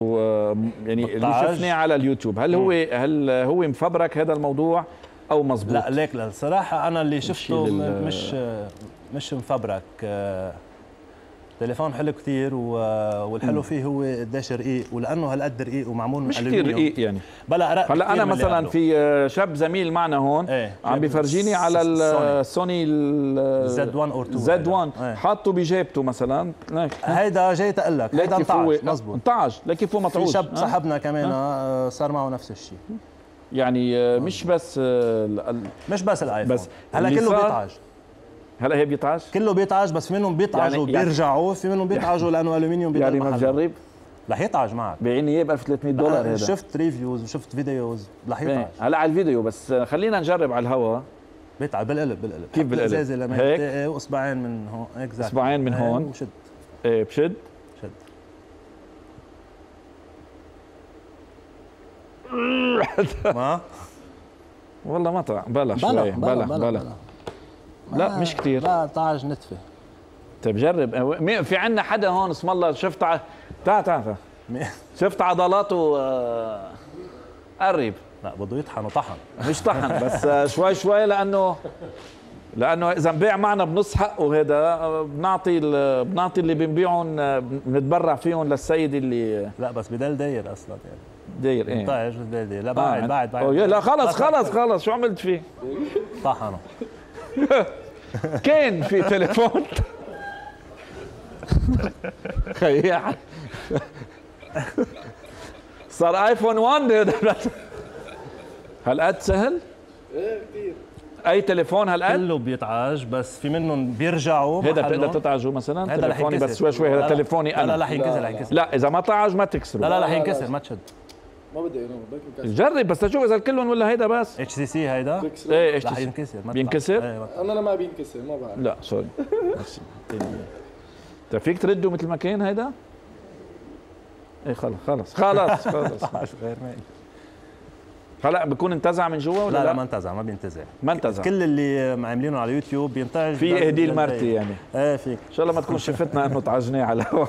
يعني اللي شفناه على اليوتيوب هل هو مفبرك هذا الموضوع او مزبوط؟ لا ليك الصراحه انا اللي شفته مش مفبرك. تليفون حلو كثير والحلو فيه هو قديش رقيق، ولانه هالقد رقيق ومعمول من مش كثير رقيق يعني. بلا رق. هلا انا مثلا في شاب زميل معنا هون عم بيفرجيني على السوني زد 1 اور 2 زد 1 حاطه بجيبته مثلا. هيدا جاي تقول لك هيدا انطعج مزبوط، انطعج لكن هو مطعوج. في شاب صاحبنا كمان صار معه نفس الشيء. يعني مش بس الايفون بس هلا كله بيطعج. هلا هي بيطعج كله بيطعج، بس في منهم بيطعجوا وبيرجعوا، في منهم بيطعجوا لانه الومنيوم بيضل يعني ما تجرب؟ رح يطعج معك. بيعيني اياه ب $1300 هذا. شفت ريفيوز وشفت فيديوز رح يطعج. هلا على الفيديو بس خلينا نجرب على الهواء. بيطعج بالقلب كيف بالقلب؟ ازازه لما يلتقي واصبعين من هون هيك اصبعين من هون وشد. ايه بشد شد. ما والله ما طلع بلا شوي بلا لا مش كثير. لا طعج نتفه. طيب جرب. في عندنا حدا هون اسم الله شفت تعال شفت عضلاته قرب. لا بده يطحن طحن. مش طحن بس شوي لانه اذا انباع معنا بنص حقه هذا بنعطي اللي بنبيعهم بنتبرع فيهم للسيد اللي. لا بس بدل داير اصلا يعني. داير ايه؟ طيب داير. لا بعد لا خلص شو عملت فيه؟ طحنه. كان في تليفون خيال صار ايفون 1 هالقد سهل؟ ايه كثير. اي تليفون هالقد؟ كله بيطعج بس في منهم بيرجعوا. هذا بتقدر تطعجه مثلا؟ تليفوني بس شوي هذا تليفوني انا. لا رح ينكسر. لا اذا ما طعج ما تكسره. لا رح ينكسر ما تشد. ما بدي انا بدك جرب بس تشوف اذا كلهم ولا هيدا بس. HTC هيدا؟ ايه رح ينكسر. بينكسر؟ انا ما بينكسر ما بعرف. لا سوري. انت فيك ترده مثل ما كان هيدا؟ ايه خلص غير ما هلا بكون انتزع من جوا ولا لا ما انتزع. ما بينتزع. كل اللي عاملينه على اليوتيوب بينتج في اهدي المرتي يعني. ايه فيك ان شاء الله ما تكون شفتنا انه طعجناه على الهواء.